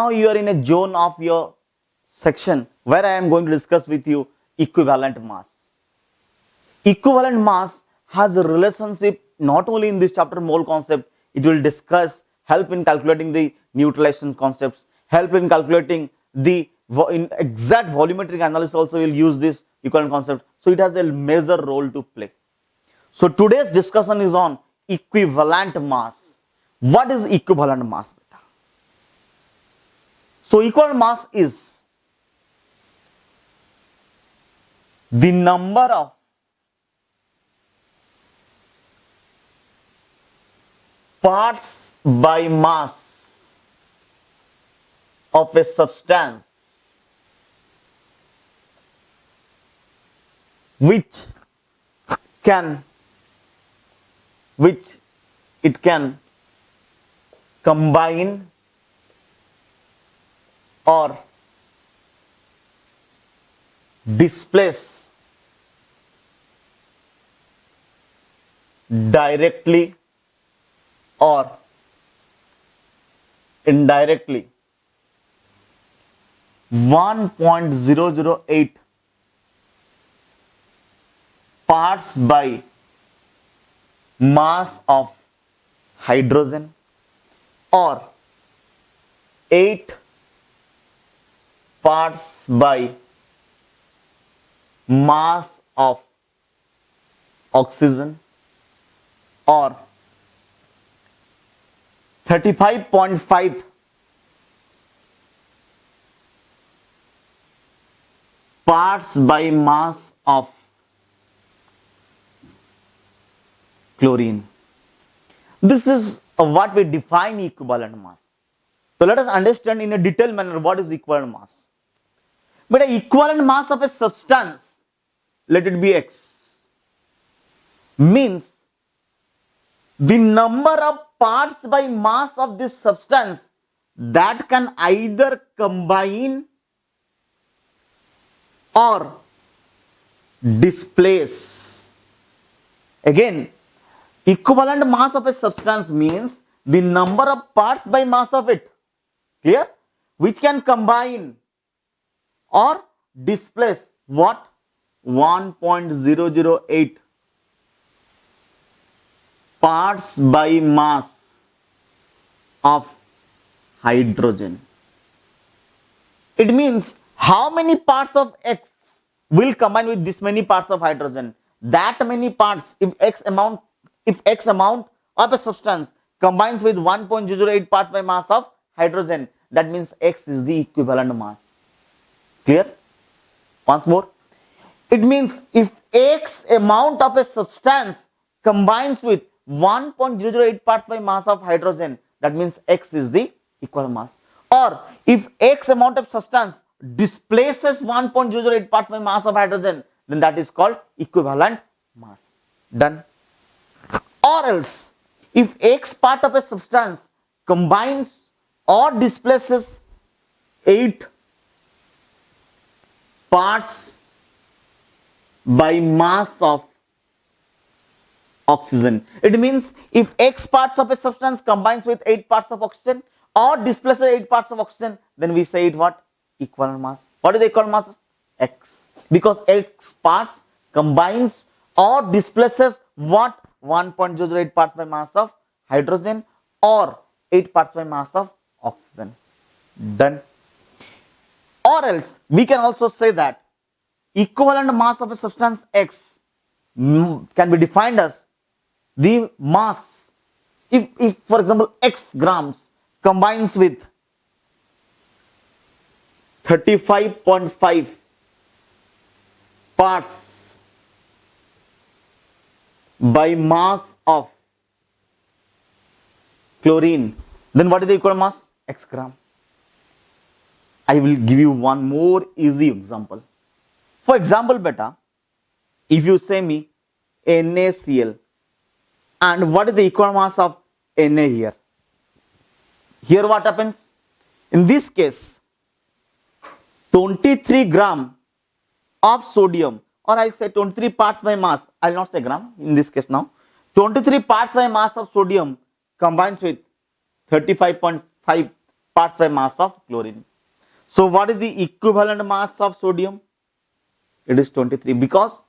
Now you are in a zone of your section where I am going to discuss with you equivalent mass. Equivalent mass has a relationship not only in this chapter mole concept, it will discuss, help in calculating the neutralization concepts, help in calculating the in exact volumetric analysis also will use this equivalent concept. So it has a major role to play. So today's discussion is on equivalent mass. What is equivalent mass? So equivalent mass is the number of parts by mass of a substance which it can combine or displace directly or indirectly 1.008 parts by mass of hydrogen or 8 parts by mass of oxygen or 35.5 parts by mass of chlorine. This is what we define equivalent mass. So let us understand in a detailed manner what is equivalent mass. But the equivalent mass of a substance, let it be X, means the number of parts by mass of this substance that can either combine or displace. Again, equivalent mass of a substance means the number of parts by mass of it, clear, which can combine or displace what? 1.008 parts by mass of hydrogen. It means how many parts of X will combine with this many parts of hydrogen. That many parts, if X amount of a substance combines with 1.008 parts by mass of hydrogen, that means X is the equivalent mass. Clear? Once more. It means if X amount of a substance combines with 1.008 parts by mass of hydrogen, that means X is the equivalent mass. Or if X amount of substance displaces 1.008 parts by mass of hydrogen, then that is called equivalent mass. Done. Or else, if X part of a substance combines or displaces 8 parts by mass of oxygen. It means if X parts of a substance combines with 8 parts of oxygen or displaces 8 parts of oxygen, then we say it what? Equivalent mass. What is the equivalent mass? X. Because X parts combines or displaces what? 1.08 parts by mass of hydrogen or 8 parts by mass of oxygen. Done. Or else we can also say that equivalent mass of a substance X can be defined as the mass if for example X grams combines with 35.5 parts by mass of chlorine, then what is the equivalent mass? X gram. I will give you one more easy example. For example, beta, if you say me NaCl, and what is the equivalent mass of Na here? Here what happens? In this case, 23 gram of sodium, or I say 23 parts by mass, I will not say gram in this case now, 23 parts by mass of sodium combines with 35.5 parts by mass of chlorine. So what is the equivalent mass of sodium? It is 23, because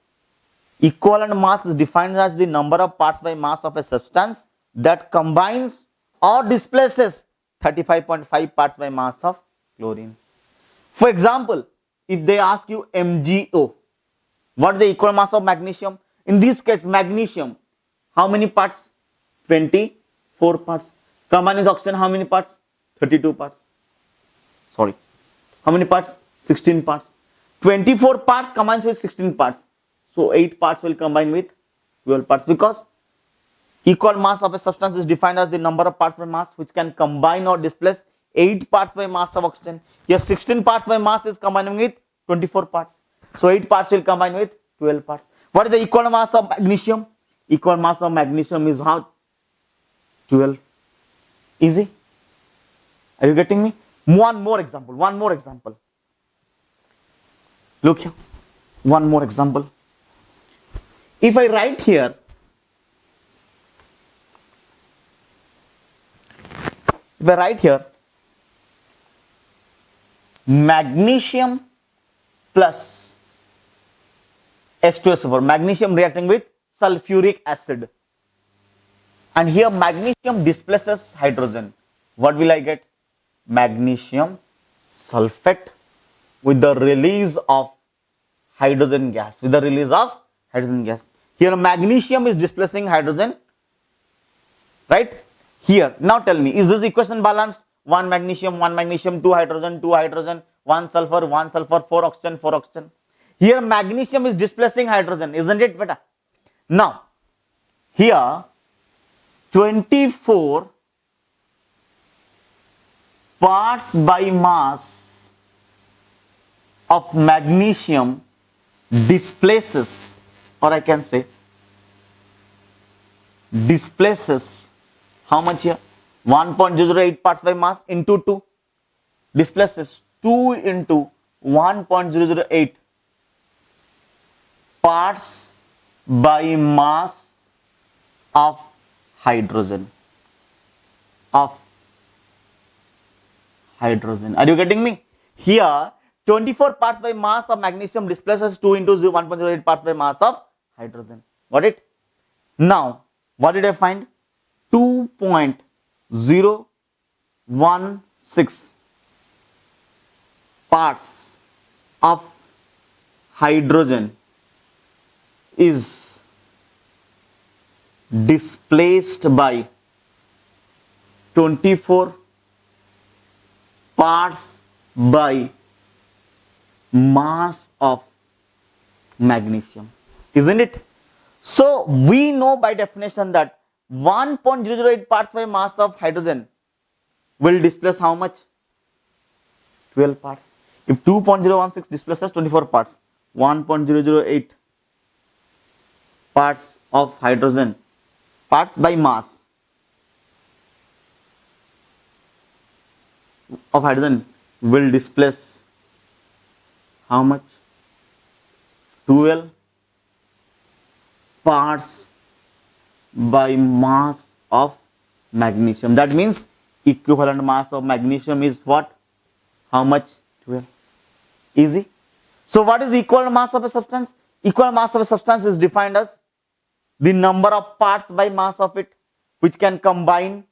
equivalent mass is defined as the number of parts by mass of a substance that combines or displaces 35.5 parts by mass of chlorine. For example, if they ask you MgO, what is the equal mass of magnesium? In this case, magnesium, how many parts? 24 parts. Combined with oxygen, how many parts? 32 parts. Sorry. How many parts? 16 parts. 24 parts combines with 16 parts. So 8 parts will combine with 12 parts, because equal mass of a substance is defined as the number of parts by mass which can combine or displace 8 parts by mass of oxygen. Here 16 parts by mass is combining with 24 parts. So 8 parts will combine with 12 parts. What is the equal mass of magnesium? Equal mass of magnesium is how? 12. Easy. Are you getting me? One more example. Look here. One more example. If I write here, magnesium plus H2SO4, magnesium reacting with sulfuric acid, and here magnesium displaces hydrogen, what will I get? Magnesium sulfate with the release of hydrogen gas. Here magnesium is displacing hydrogen, right? Here, now tell me, is this equation balanced? 1 magnesium, 2 hydrogen, 1 sulfur, 4 oxygen. Here magnesium is displacing hydrogen, isn't it, beta? Now, here 24 parts by mass of magnesium displaces, or I can say displaces, how much here? 1.008 parts by mass into 2, displaces 2 into 1.008 parts by mass of hydrogen. Are you getting me? Here 24 parts by mass of magnesium displaces 2 into 1.08 parts by mass of hydrogen. Got it? Now, what did I find? 2.016 parts of hydrogen is displaced by 24 parts by mass of magnesium, isn't it? So we know by definition that 1.008 parts by mass of hydrogen will displace how much? 12 parts. If 2.016 displaces 24 parts, 1.008 parts of hydrogen, parts by mass of hydrogen will displace how much? 12 parts by mass of magnesium. That means equivalent mass of magnesium is what? How much? 12. Easy. So what is the equivalent mass of a substance? Equivalent mass of a substance is defined as the number of parts by mass of it which can combine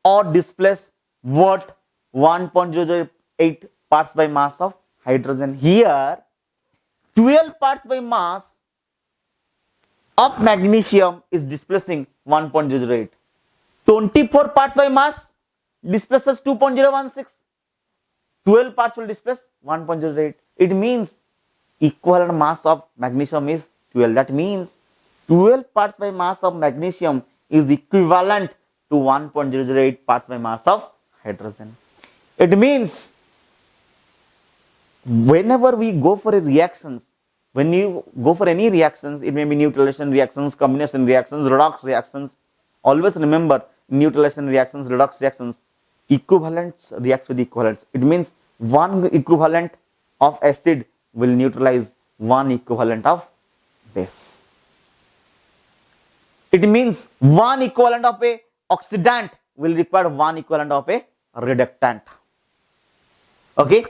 or displace what? 1.008 parts by mass of hydrogen. Here 12 parts by mass of magnesium is displacing 1.008. 24 parts by mass displaces 2.016. 12 parts will displace 1.08. It means equivalent mass of magnesium is 12. That means 12 parts by mass of magnesium is equivalent to 1.008 parts by mass of hydrogen. It means whenever we go for a reactions, when you go for any reactions, it may be neutralization reactions, combination reactions, redox reactions. Always remember, neutralization reactions, redox reactions, equivalents reacts with equivalents. It means one equivalent of acid will neutralize one equivalent of base. It means one equivalent of a oxidant will require one equivalent of a reductant. Okay.